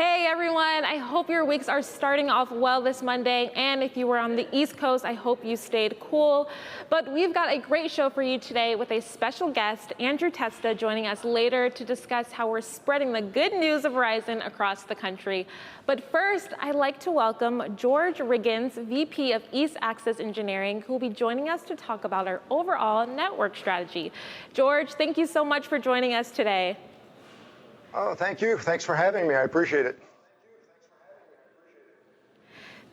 Hey everyone, I hope your weeks are starting off well this Monday, and if you were on the East Coast, I hope you stayed cool. But we've got a great show for you today with a special guest, Andrew Testa, joining us later to discuss how we're spreading the good news of Verizon across the country. But first, I'd like to welcome George Riggins, VP of East Access Engineering, who will be joining us to talk about our overall network strategy. George, thank you so much for joining us today. Oh, thank you. Thanks for having me. I appreciate it.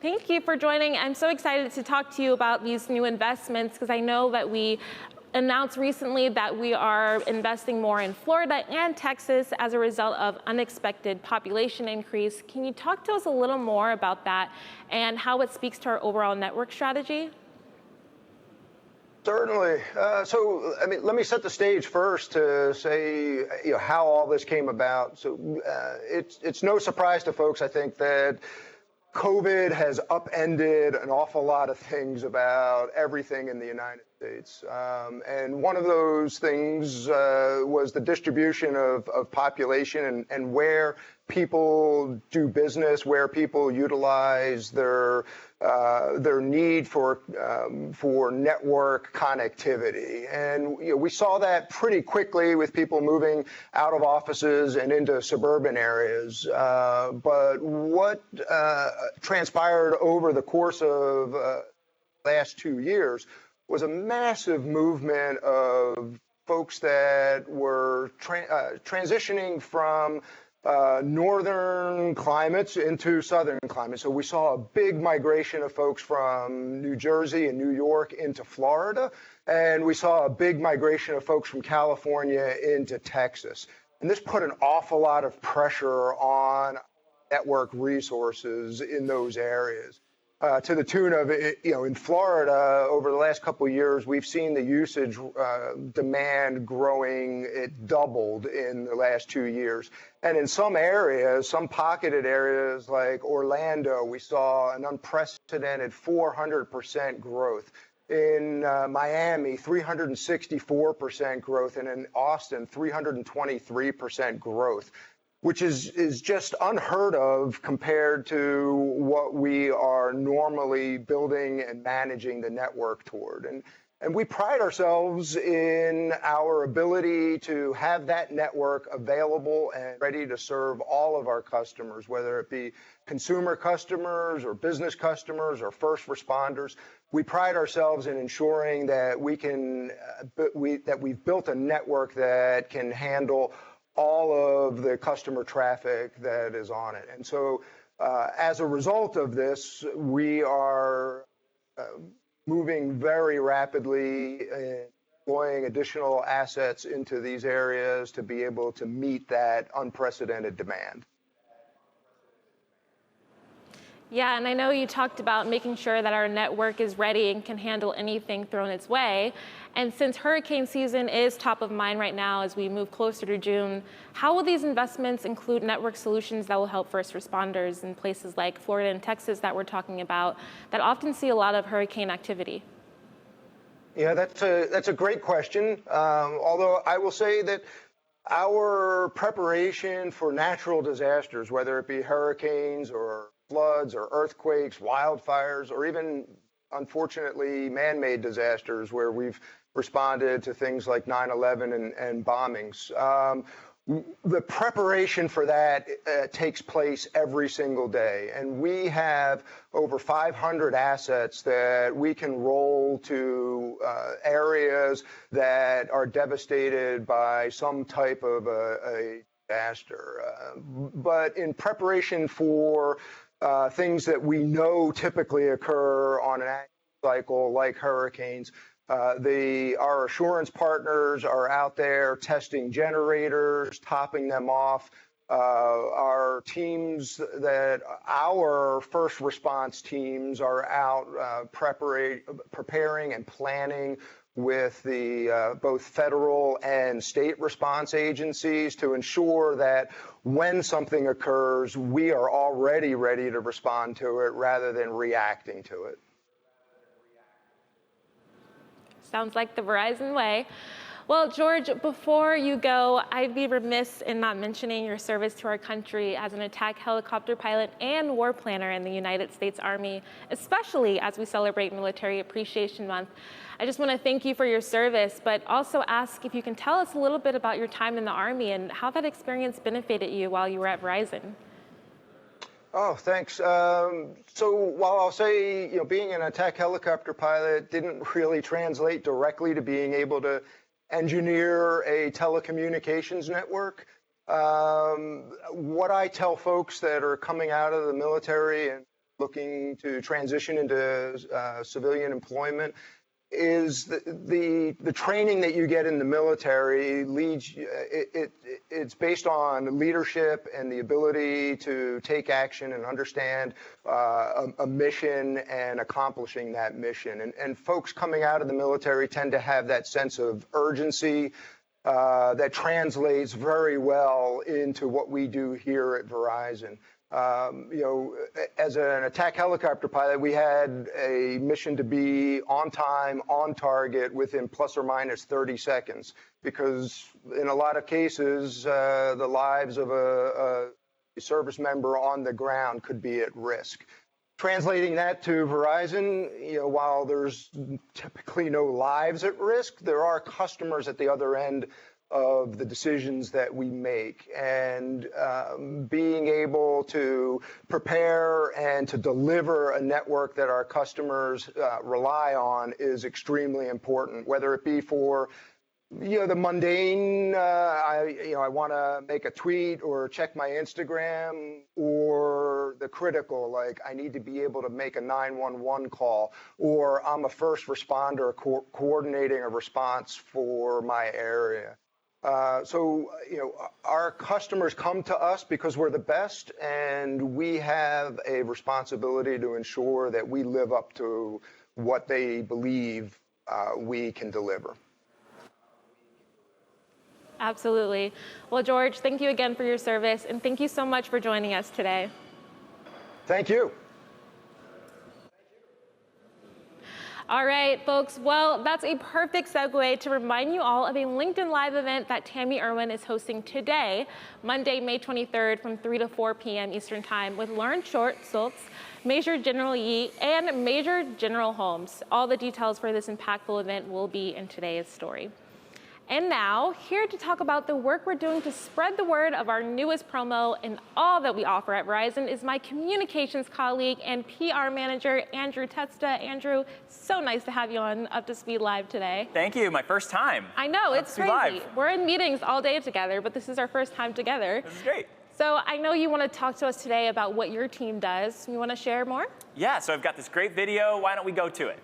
Thank you for joining. I'm so excited to talk to you about these new investments because I know that we announced recently that we are investing more in Florida and Texas as a result of unexpected population increase. Can you talk to us a little more about that and how it speaks to our overall network strategy? Certainly. Let me set the stage first to say, how all this came about. It's no surprise to folks, I think, that COVID has upended an awful lot of things about everything in the United States. And one of those things was the distribution of population and where people do business, where people utilize their need for network connectivity. And we saw that pretty quickly with people moving out of offices and into suburban areas. But what transpired over the course of last 2 years was a massive movement of folks that were transitioning from northern climates into southern climates. So we saw a big migration of folks from New Jersey and New York into Florida, and we saw a big migration of folks from California into Texas. And this put an awful lot of pressure on network resources in those areas. To the tune of, in Florida, over the last couple of years, we've seen the usage demand growing. It doubled in the last 2 years. And in some areas, some pocketed areas like Orlando, we saw an unprecedented 400% growth. In Miami, 364% growth, and in Austin, 323% growth, which is just unheard of compared to what we are normally building and managing the network toward. And we pride ourselves in our ability to have that network available and ready to serve all of our customers, whether it be consumer customers or business customers or first responders. We pride ourselves in ensuring that we've built a network that can handle all of the customer traffic that is on it. And so as a result of this, we are moving very rapidly, deploying additional assets into these areas to be able to meet that unprecedented demand. Yeah, and I know you talked about making sure that our network is ready and can handle anything thrown its way. And since hurricane season is top of mind right now as we move closer to June, how will these investments include network solutions that will help first responders in places like Florida and Texas that we're talking about that often see a lot of hurricane activity? Yeah, that's a great question. Although I will say that our preparation for natural disasters, whether it be hurricanes or floods or earthquakes, wildfires, or even, unfortunately, man-made disasters where we've responded to things like 9/11 and bombings. The preparation for that takes place every single day. And we have over 500 assets that we can roll to areas that are devastated by some type of a disaster. But in preparation for things that we know typically occur on an annual cycle, like hurricanes, our assurance partners are out there testing generators, topping them off. Our first response teams are out preparing and planning with the both federal and state response agencies to ensure that when something occurs, we are already ready to respond to it rather than reacting to it. Sounds like the Verizon way. Well, George, before you go, I'd be remiss in not mentioning your service to our country as an attack helicopter pilot and war planner in the United States Army, especially as we celebrate Military Appreciation Month. I just want to thank you for your service, but also ask if you can tell us a little bit about your time in the Army and how that experience benefited you while you were at Verizon. Oh, thanks. So while I'll say, being an attack helicopter pilot didn't really translate directly to being able to engineer a telecommunications network, what I tell folks that are coming out of the military and looking to transition into civilian employment is the training that you get in the military leads. It's based on leadership and the ability to take action and understand a mission and accomplishing that mission. And folks coming out of the military tend to have that sense of urgency that translates very well into what we do here at Verizon. As an attack helicopter pilot, we had a mission to be on time, on target, within plus or minus 30 seconds, because in a lot of cases, the lives of a service member on the ground could be at risk. Translating that to Verizon, while there's typically no lives at risk, there are customers at the other end of the decisions that we make, and being able to prepare and to deliver a network that our customers rely on is extremely important, whether it be for the mundane, I want to make a tweet or check my Instagram, or the critical, like I need to be able to make a 911 call, or I'm a first responder coordinating a response for my area. So our customers come to us because we're the best, and we have a responsibility to ensure that we live up to what they believe we can deliver. Absolutely. Well, George, thank you again for your service, and thank you so much for joining us today. Thank you. All right, folks. Well, that's a perfect segue to remind you all of a LinkedIn Live event that Tammy Irwin is hosting today, Monday, May 23rd from 3 to 4 p.m. Eastern Time with Lauren Schultz, Major General Yi, and Major General Holmes. All the details for this impactful event will be in today's story. And now, here to talk about the work we're doing to spread the word of our newest promo and all that we offer at Verizon is my communications colleague and PR manager, Andrew Tetsta. Andrew, so nice to have you on Up to Speed Live today. Thank you, my first time. I know, it's crazy. Live. We're in meetings all day together, but this is our first time together. This is great. So I know you want to talk to us today about what your team does. You want to share more? Yeah, so I've got this great video. Why don't we go to it?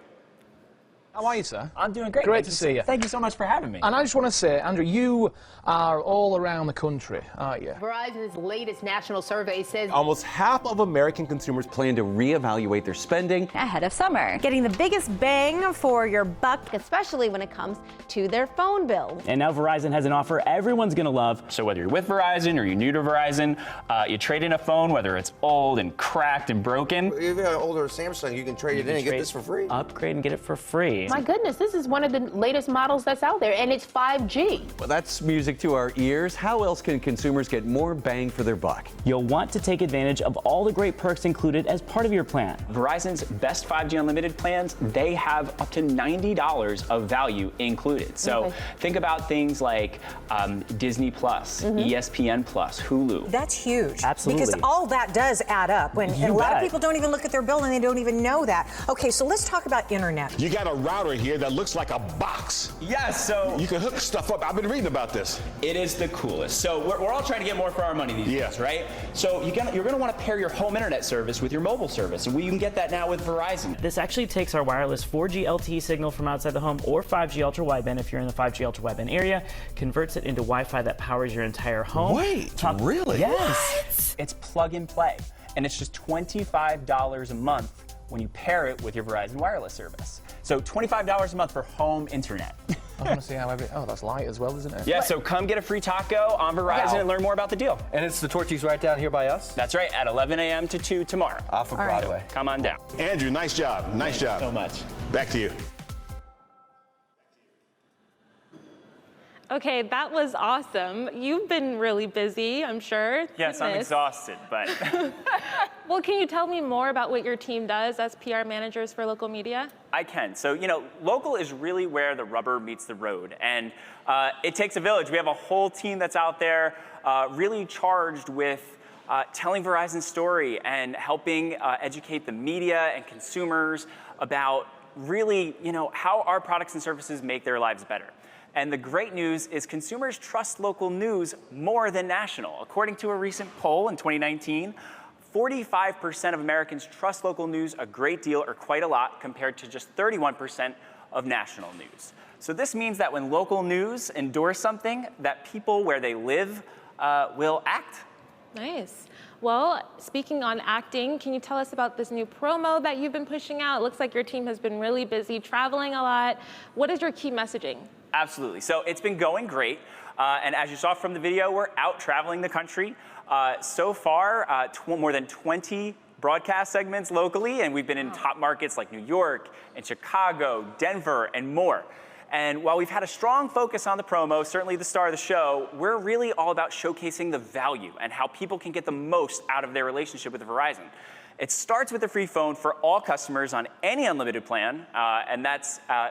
How are you, sir? I'm doing great. Great to see you. Thank you so much for having me. And I just want to say, Andrew, you are all around the country, aren't you? Verizon's latest national survey says almost half of American consumers plan to reevaluate their spending ahead of summer. Getting the biggest bang for your buck, especially when it comes to their phone bill. And now Verizon has an offer everyone's going to love. So whether you're with Verizon or you're new to Verizon, you trade in a phone, whether it's old and cracked and broken. If you have an older Samsung, you can trade it in and get this for free. Upgrade and get it for free. my goodness, this is one of the latest models that's out there, and it's 5G. Well, that's music to our ears. How else can consumers get more bang for their buck? You'll want to take advantage of all the great perks included as part of your plan. Verizon's best 5G unlimited plans, they have up to $90 of value included. So think about things like Disney Plus, ESPN Plus, Hulu. That's huge. Absolutely. Because all that does add up. And a lot of people don't even look at their bill and they don't even know that. Okay, so let's talk about internet. You got a router here that looks like a box. Yes, so you can hook stuff up. I've been reading about this. It is the coolest. So we're all trying to get more for our money these days, right? So you're going to want to pair your home internet service with your mobile service, and you can get that now with Verizon. This actually takes our wireless 4G LTE signal from outside the home or 5G ultra wideband if you're in the 5G ultra wideband area, converts it into Wi-Fi that powers your entire home. Wait, really? Yes. It's plug and play, and it's just $25 a month when you pair it with your Verizon wireless service. So $25 a month for home internet. I want to see how that's light as well, isn't it? Yeah, so come get a free taco on Verizon and learn more about the deal. And it's the Torchies right down here by us? That's right, at 11 a.m. to 2 tomorrow. Off of Broadway. Come on down. Andrew, nice job. Nice job. So much. Back to you. Okay, that was awesome. You've been really busy, I'm sure. Yes, I'm exhausted, but. Well, can you tell me more about what your team does as PR managers for local media? I can. So, local is really where the rubber meets the road. And it takes a village. We have a whole team that's out there really charged with telling Verizon's story and helping educate the media and consumers about really, how our products and services make their lives better. And the great news is consumers trust local news more than national. According to a recent poll in 2019, 45% of Americans trust local news a great deal or quite a lot, compared to just 31% of national news. So this means that when local news endorse something, that people where they live will act. Nice. Well, speaking on acting, can you tell us about this new promo that you've been pushing out? It looks like your team has been really busy traveling a lot. What is your key messaging? Absolutely. So it's been going great. And as you saw from the video, we're out traveling the country. So far, more than 20 broadcast segments locally, and we've been in top markets like New York and Chicago, Denver, and more. And while we've had a strong focus on the promo, certainly the star of the show, we're really all about showcasing the value and how people can get the most out of their relationship with Verizon. It starts with a free phone for all customers on any unlimited plan, and that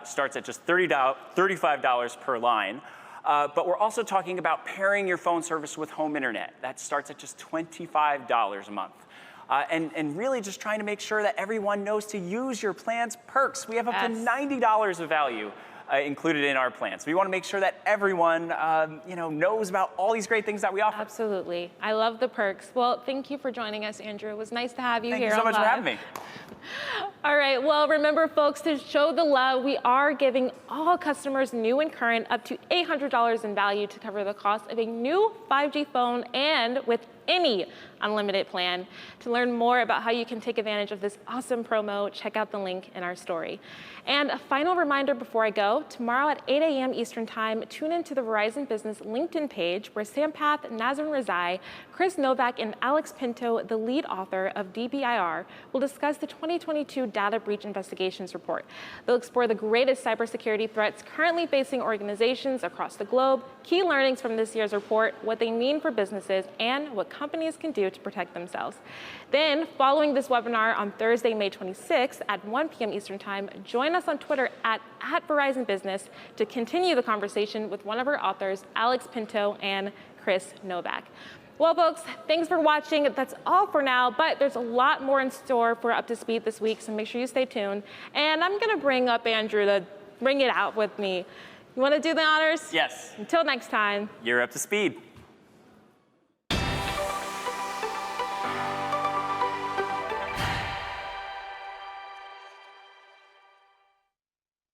starts at just $35 per line. But we're also talking about pairing your phone service with home internet. That starts at just $25 a month. And really just trying to make sure that everyone knows to use your plan's perks. We have up to $90 of value included in our plans. So we want to make sure that everyone knows about all these great things that we offer. Absolutely. I love the perks. Well, thank you for joining us, Andrew. It was nice to have you here. Thank you so much for having me. All right, well, remember, folks, to show the love, we are giving all customers, new and current, up to $800 in value to cover the cost of a new 5G phone, and with any unlimited plan. To learn more about how you can take advantage of this awesome promo, check out the link in our story. And a final reminder before I go, tomorrow at 8 a.m. Eastern Time, tune into the Verizon Business LinkedIn page, where Sampath Nazarene-Razai, Chris Novak, and Alex Pinto, the lead author of DBIR, will discuss the 2022 Data Breach Investigations Report. They'll explore the greatest cybersecurity threats currently facing organizations across the globe, key learnings from this year's report, what they mean for businesses, and what companies can do to protect themselves. Then, following this webinar on Thursday, May 26th at 1 p.m. Eastern Time, join us on Twitter at Verizon Business to continue the conversation with one of our authors, Alex Pinto and Chris Novak. Well, folks, thanks for watching. That's all for now, but there's a lot more in store for Up to Speed this week, so make sure you stay tuned. And I'm gonna bring up Andrew to bring it out with me. You wanna do the honors? Yes. Until next time. You're up to speed.